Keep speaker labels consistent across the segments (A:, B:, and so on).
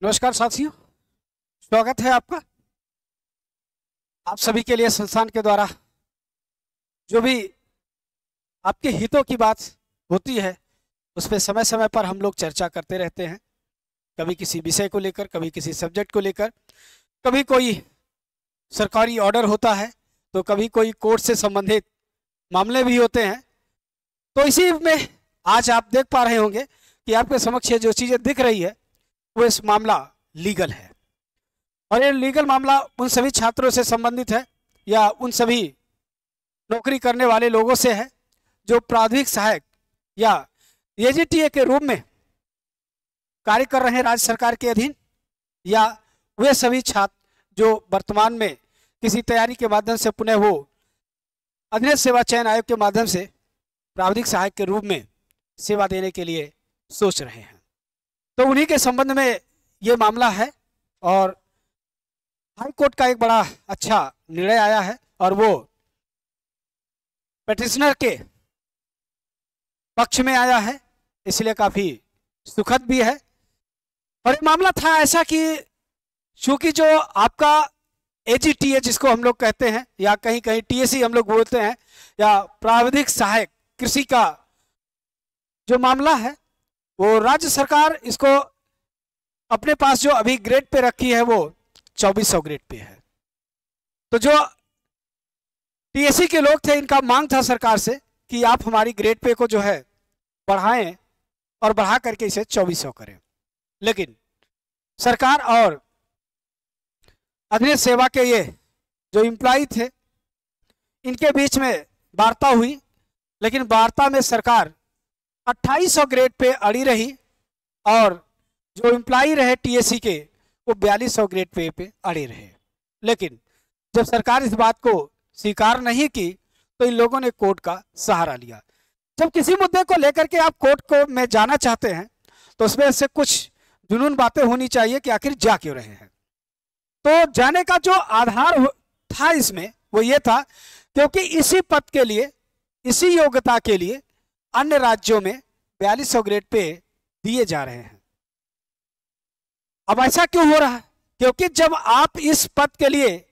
A: नमस्कार साथियों, स्वागत है आपका। आप सभी के लिए संस्थान के द्वारा जो भी आपके हितों की बात होती है उस पर समय समय पर हम लोग चर्चा करते रहते हैं। कभी किसी विषय को लेकर, कभी किसी सब्जेक्ट को लेकर, कभी कोई सरकारी ऑर्डर होता है तो कभी कोई कोर्ट से संबंधित मामले भी होते हैं। तो इसी में आज आप देख पा रहे होंगे कि आपके समक्ष ये जो चीज़ें दिख रही है वो इस मामला लीगल है, और ये लीगल मामला उन सभी छात्रों से संबंधित है या उन सभी नौकरी करने वाले लोगों से है जो प्राथमिक सहायक या एजीटीए के रूप में कार्य कर रहे हैं राज्य सरकार के अधीन, या वे सभी छात्र जो वर्तमान में किसी तैयारी के माध्यम से पुनः वो अधीनस्थ सेवा चयन आयोग के माध्यम से प्राविधिक सहायक के रूप में सेवा देने के लिए सोच रहे हैं। तो उन्हीं के संबंध में ये मामला है, और हाई कोर्ट का एक बड़ा अच्छा निर्णय आया है और वो पेटिशनर के पक्ष में आया है, इसलिए काफ़ी सुखद भी है। और ये मामला था ऐसा कि चूंकि जो आपका एजीटीए जिसको हम लोग कहते हैं या कहीं कहीं टीएसी हम लोग बोलते हैं, या प्राविधिक सहायक कृषि का जो मामला है वो राज्य सरकार इसको अपने पास जो अभी ग्रेड पे रखी है वो 2400 ग्रेड पे है। तो जो टीएसी के लोग थे इनका मांग था सरकार से कि आप हमारी ग्रेड पे को जो है बढ़ाएं और बढ़ा करके इसे 2400 करें, लेकिन सरकार और अधीनस्थ सेवा के ये जो एम्प्लॉय थे इनके बीच में वार्ता हुई, लेकिन वार्ता में सरकार 2800 ग्रेड पे अड़ी रही और जो एम्प्लॉय रहे टीएसी के वो 4200 ग्रेड पे अड़े रहे। लेकिन जब सरकार इस बात को स्वीकार नहीं की तो इन लोगों ने कोर्ट का सहारा लिया। जब किसी मुद्दे को लेकर के आप कोर्ट को में जाना चाहते हैं तो उसमें से कुछ जुनून बातें होनी चाहिए कि आखिर जा क्यों रहे हैं। तो जाने का जो आधार था इसमें वो ये था क्योंकि इसी पद के लिए, इसी योग्यता के लिए अन्य राज्यों में 4200 ग्रेड पे दिए जा रहे हैं। अब ऐसा क्यों हो रहा है? क्योंकि जब आप इस पद के लिए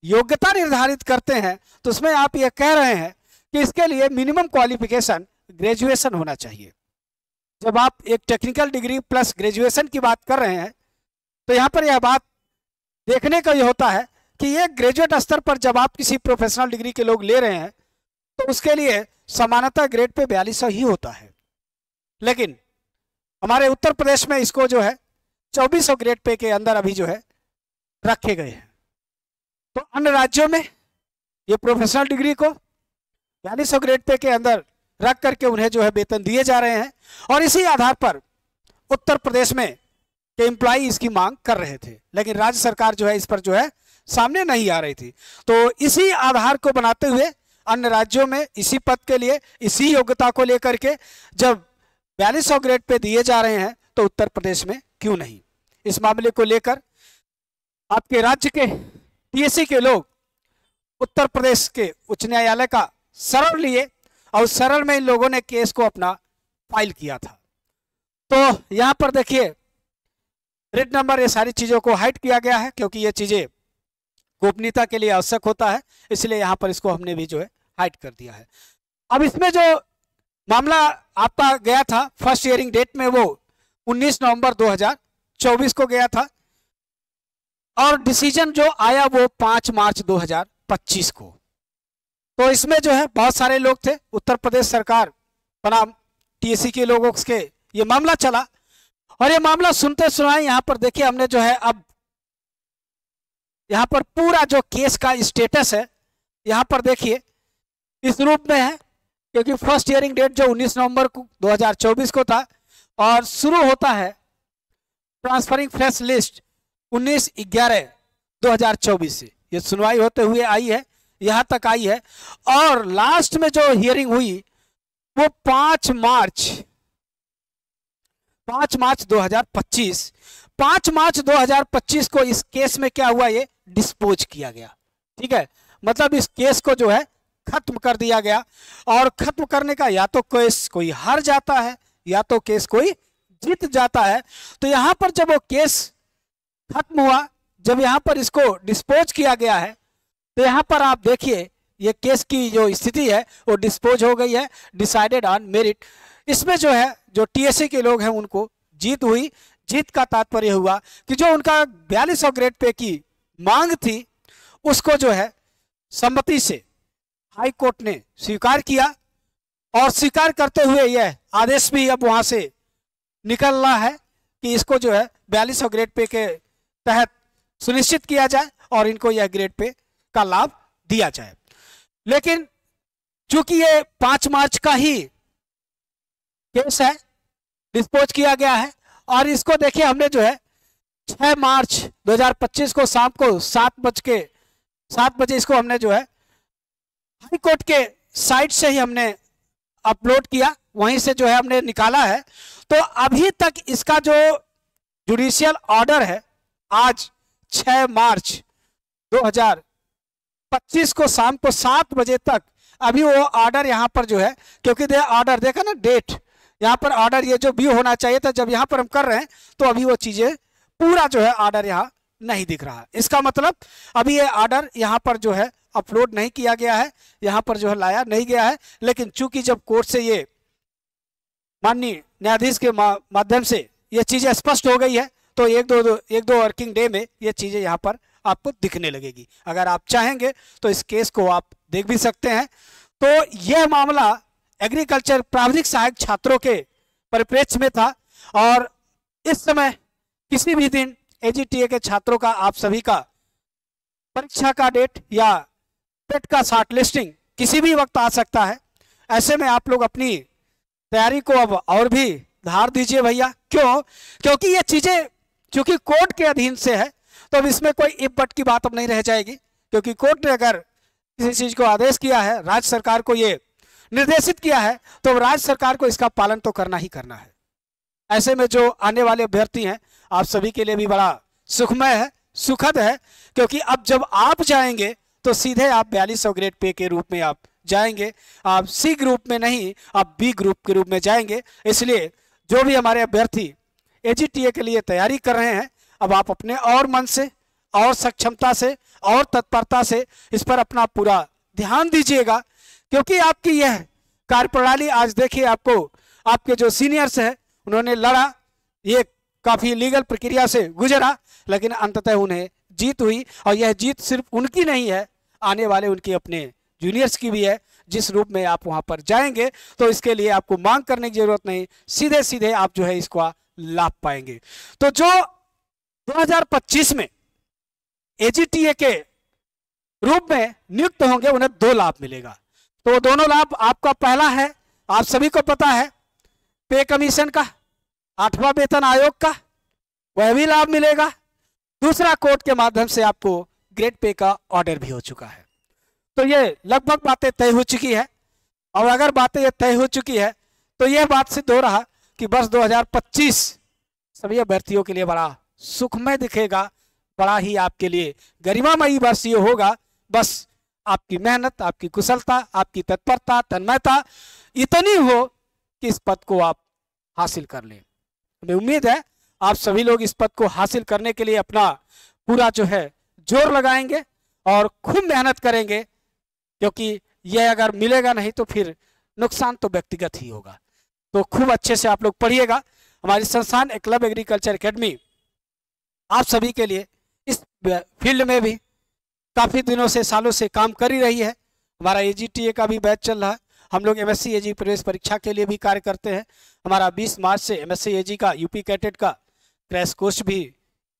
A: योग्यता निर्धारित करते हैं तो उसमें आप ये कह रहे हैं कि इसके लिए मिनिमम क्वालिफिकेशन ग्रेजुएशन होना चाहिए। जब आप एक टेक्निकल डिग्री प्लस ग्रेजुएशन की बात कर रहे हैं तो यहाँ पर यह बात देखने का ये होता है कि ये ग्रेजुएट स्तर पर जब आप किसी प्रोफेशनल डिग्री के लोग ले रहे हैं तो उसके लिए समानता ग्रेड पे 4200 ही होता है, लेकिन हमारे उत्तर प्रदेश में इसको जो है 2400 ग्रेड पे के अंदर अभी जो है रखे गए हैं। तो अन्य राज्यों में ये प्रोफेशनल डिग्री को 4200 ग्रेड पे के अंदर रख करके उन्हें जो है वेतन दिए जा रहे हैं, और इसी आधार पर उत्तर प्रदेश में के एम्प्लॉय इसकी मांग कर रहे थे, लेकिन राज्य सरकार जो है इस पर जो है सामने नहीं आ रही थी। तो इसी आधार को बनाते हुए अन्य राज्यों में इसी पद के लिए, इसी योग्यता को लेकर के जब 4200 ग्रेड पे दिए जा रहे हैं तो उत्तर प्रदेश में क्यों नहीं। इस मामले को लेकर आपके राज्य के टीएसी के लोग उत्तर प्रदेश के उच्च न्यायालय का शरण लिए और उस शरण में इन लोगों ने केस को अपना फाइल किया था। तो यहाँ पर देखिए रेड नंबर, ये सारी चीज़ों को हाइड किया गया है क्योंकि ये चीज़ें गोपनीयता के लिए आवश्यक होता है, इसलिए यहाँ पर इसको हमने भी जो है हाइड कर दिया है। अब इसमें जो मामला आपका गया था फर्स्ट हियरिंग डेट में वो 19 नवंबर 2024 को गया था, और डिसीजन जो आया वो 5 मार्च 2025 को। तो इसमें जो है बहुत सारे लोग थे, उत्तर प्रदेश सरकार बनाम टीएसी के लोगों के ये मामला चला, और ये मामला सुनते सुनाए यहाँ पर देखिए हमने जो है अब यहाँ पर पूरा जो केस का स्टेटस है यहाँ पर देखिए इस रूप में है, क्योंकि फर्स्ट हियरिंग डेट जो 19 नवंबर 2024 को था और शुरू होता है ट्रांसफरिंग फ्रेश लिस्ट 19/11/2024 से ये सुनवाई होते हुए आई है, यहाँ तक आई है, और लास्ट में जो हियरिंग हुई वो 5 मार्च 2025। 5 मार्च 2025 को इस केस में क्या हुआ, ये डिस्पोज किया गया। ठीक है, मतलब इस केस को जो है खत्म कर दिया गया, और खत्म करने का या तो केस कोई हार जाता है या तो केस कोई जीत जाता है। तो यहाँ पर जब वो केस खत्म हुआ, जब यहाँ पर इसको डिस्पोज किया गया है, तो यहाँ पर आप देखिए ये केस की जो स्थिति है वो डिस्पोज हो गई है, डिसाइडेड ऑन मेरिट। इसमें जो है जो टीएससी के लोग हैं उनको जीत हुई। जीत का तात्पर्य हुआ कि जो उनका 4200 ग्रेड पे की मांग थी उसको जो है सम्मति से हाई कोर्ट ने स्वीकार किया, और स्वीकार करते हुए यह आदेश भी अब वहां से निकल रहा है कि इसको जो है 4200 ग्रेड पे के तहत सुनिश्चित किया जाए और इनको यह ग्रेड पे का लाभ दिया जाए। लेकिन चूंकि ये 5 मार्च का ही केस है, डिस्पोज किया गया है, और इसको देखिए हमने जो है 6 मार्च 2025 को शाम को 7 बजे इसको हमने जो है हाई कोर्ट के साइट से ही हमने अपलोड किया, वहीं से जो है हमने निकाला है। तो अभी तक इसका जो जुडिशियल ऑर्डर है, आज 6 मार्च 2025 को शाम को 7 बजे तक अभी वो ऑर्डर यहाँ पर जो है, क्योंकि ऑर्डर देखा ना डेट, यहाँ पर ऑर्डर ये जो व्यू होना चाहिए था, जब यहाँ पर हम कर रहे हैं तो अभी वो चीजें पूरा जो है ऑर्डर यहाँ नहीं दिख रहा। इसका मतलब अभी ये ऑर्डर यहाँ पर जो है अपलोड नहीं किया गया है, यहाँ पर जो है लाया नहीं गया है। लेकिन चूंकि जब कोर्ट से ये माननीय न्यायाधीश के माध्यम से ये चीजें स्पष्ट हो गई है, तो एक दो वर्किंग डे में ये चीजें यहाँ पर आपको दिखने लगेगी। अगर आप चाहेंगे तो इस केस को आप देख भी सकते हैं। तो यह मामला एग्रीकल्चर प्राविधिक सहायक छात्रों के परिप्रेक्ष्य में था, और इस समय किसी भी दिन एजीटीए के छात्रों का, आप सभी का परीक्षा का डेट या टेट का शॉर्ट लिस्टिंग किसी भी वक्त आ सकता है। ऐसे में आप लोग अपनी तैयारी को अब और भी धार दीजिए भैया। क्यों? क्योंकि ये चीजें चूंकि कोर्ट के अधीन से है, तो अब इसमें कोई इफ बट की बात अब नहीं रह जाएगी, क्योंकि कोर्ट ने अगर किसी चीज को आदेश किया है, राज्य सरकार को ये निर्देशित किया है, तो राज्य सरकार को इसका पालन तो करना ही करना है। ऐसे में जो आने वाले अभ्यर्थी हैं, आप सभी के लिए भी बड़ा सुखमय है, सुखद है, क्योंकि अब जब आप जाएंगे तो सीधे आप 4200 ग्रेड पे के रूप में आप जाएंगे। आप सी ग्रुप में नहीं, आप बी ग्रुप के रूप में जाएंगे। इसलिए जो भी हमारे अभ्यर्थी एजीटीए के लिए तैयारी कर रहे हैं, अब आप अपने और मन से और सक्षमता से और तत्परता से इस पर अपना पूरा ध्यान दीजिएगा, क्योंकि आपकी यह कार्यप्रणाली आज देखिए, आपको आपके जो सीनियर्स हैं उन्होंने लड़ा, ये काफी लीगल प्रक्रिया से गुजरा, लेकिन अंततः उन्हें जीत हुई। और यह जीत सिर्फ उनकी नहीं है, आने वाले उनके अपने जूनियर्स की भी है। जिस रूप में आप वहां पर जाएंगे तो इसके लिए आपको मांग करने की जरूरत नहीं, सीधे सीधे आप जो है इसका लाभ पाएंगे। तो जो 2025 में एजीटीए के रूप में नियुक्त होंगे उन्हें 2 लाभ मिलेगा। तो दोनों लाभ, आपका पहला है, आप सभी को पता है, पे कमीशन का, 8वां वेतन आयोग का, वह भी लाभ मिलेगा। दूसरा, कोर्ट के माध्यम से आपको ग्रेड पे का ऑर्डर भी हो चुका है। तो ये लगभग बातें तय हो चुकी है, और अगर बातें ये तय हो चुकी है तो यह बात सिद्ध हो रहा कि वर्ष 2025 सभी अभ्यर्थियों के लिए बड़ा सुखमय दिखेगा, बड़ा ही आपके लिए गरिमामयी वर्ष ये होगा। बस आपकी मेहनत, आपकी कुशलता, आपकी तत्परता, तन्मयता इतनी हो कि इस पद को आप हासिल कर लें। हमें उम्मीद है आप सभी लोग इस पद को हासिल करने के लिए अपना पूरा जो है जोर लगाएंगे और खूब मेहनत करेंगे, क्योंकि यह अगर मिलेगा नहीं तो फिर नुकसान तो व्यक्तिगत ही होगा। तो खूब अच्छे से आप लोग पढ़िएगा। हमारी संस्थान एकलव्य एग्रीकल्चर एकेडमी आप सभी के लिए इस फील्ड में भी काफ़ी दिनों से, सालों से काम कर ही रही है। हमारा एजीटीए का भी बैच चल रहा है। हम लोग एमएससी एजी प्रवेश परीक्षा के लिए भी कार्य करते हैं। हमारा 20 मार्च से एमएससी एजी का यूपी कैटेट का क्रैश कोर्स भी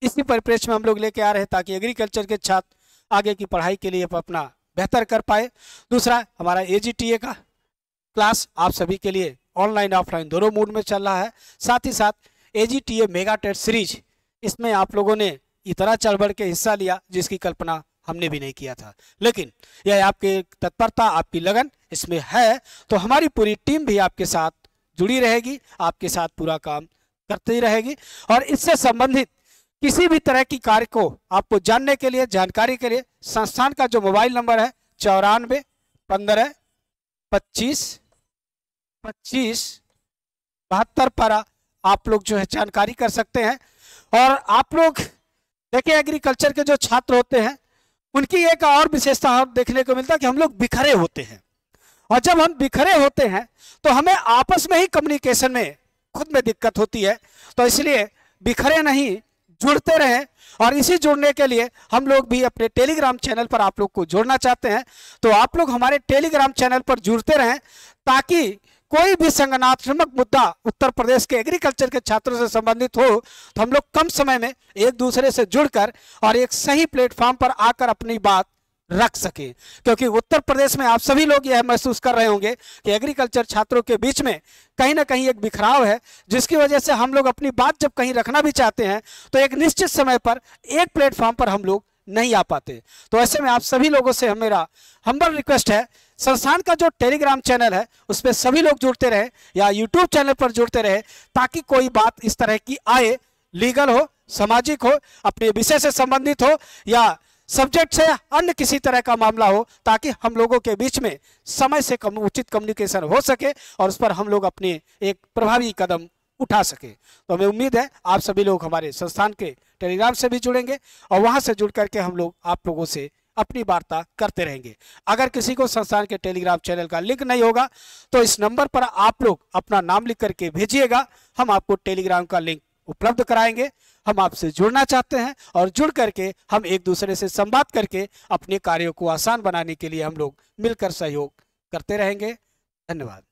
A: इसी परिप्रेक्ष्य में हम लोग लेके आ रहे हैं, ताकि एग्रीकल्चर के छात्र आगे की पढ़ाई के लिए अपना बेहतर कर पाए। दूसरा, हमारा एजीटीए का क्लास आप सभी के लिए ऑनलाइन ऑफलाइन दोनों मोड में चल रहा है। साथ ही साथ एजीटीए मेगा टेट सीरीज, इसमें आप लोगों ने इतना चढ़ बढ़ के हिस्सा लिया जिसकी कल्पना हमने भी नहीं किया था, लेकिन यह आपकी तत्परता, आपकी लगन इसमें है, तो हमारी पूरी टीम भी आपके साथ जुड़ी रहेगी, आपके साथ पूरा काम करती रहेगी। और इससे संबंधित किसी भी तरह की कार्य को आपको जानने के लिए, जानकारी के लिए संस्थान का जो मोबाइल नंबर है 94 15 25 25 72 पर आप लोग जो है जानकारी कर सकते हैं। और आप लोग देखिए एग्रीकल्चर के जो छात्र होते हैं उनकी एक और विशेषता और देखने को मिलता है कि हम लोग बिखरे होते हैं, और जब हम बिखरे होते हैं तो हमें आपस में ही कम्युनिकेशन में खुद में दिक्कत होती है। तो इसलिए बिखरे नहीं, जुड़ते रहें। और इसी जुड़ने के लिए हम लोग भी अपने टेलीग्राम चैनल पर आप लोग को जोड़ना चाहते हैं, तो आप लोग हमारे टेलीग्राम चैनल पर जुड़ते रहें, ताकि कोई भी संगठनात्मक मुद्दा उत्तर प्रदेश के एग्रीकल्चर के छात्रों से संबंधित हो तो हम लोग कम समय में एक दूसरे से जुड़कर और एक सही प्लेटफॉर्म पर आकर अपनी बात रख सके। क्योंकि उत्तर प्रदेश में आप सभी लोग यह महसूस कर रहे होंगे कि एग्रीकल्चर छात्रों के बीच में कहीं ना कहीं एक बिखराव है, जिसकी वजह से हम लोग अपनी बात जब कहीं रखना भी चाहते हैं तो एक निश्चित समय पर एक प्लेटफॉर्म पर हम लोग नहीं आ पाते। तो ऐसे में आप सभी लोगों से मेरा हम्बल रिक्वेस्ट है, संस्थान का जो टेलीग्राम चैनल है उस पर सभी लोग जुड़ते रहे या यूट्यूब चैनल पर जुड़ते रहे, ताकि कोई बात इस तरह की आए, लीगल हो, सामाजिक हो, अपने विषय से संबंधित हो या सब्जेक्ट से अन्य किसी तरह का मामला हो, ताकि हम लोगों के बीच में समय से उचित कम्युनिकेशन हो सके और उस पर हम लोग अपने एक प्रभावी कदम उठा सके। तो हमें उम्मीद है आप सभी लोग हमारे संस्थान के टेलीग्राम से भी जुड़ेंगे और वहां से जुड़ करके हम लोग आप लोगों से अपनी वार्ता करते रहेंगे। अगर किसी को संस्थान के टेलीग्राम चैनल का लिंक नहीं होगा तो इस नंबर पर आप लोग अपना नाम लिख करके भेजिएगा, हम आपको टेलीग्राम का लिंक उपलब्ध कराएंगे। हम आपसे जुड़ना चाहते हैं और जुड़ करके हम एक दूसरे से संवाद करके अपने कार्यों को आसान बनाने के लिए हम लोग मिलकर सहयोग करते रहेंगे। धन्यवाद।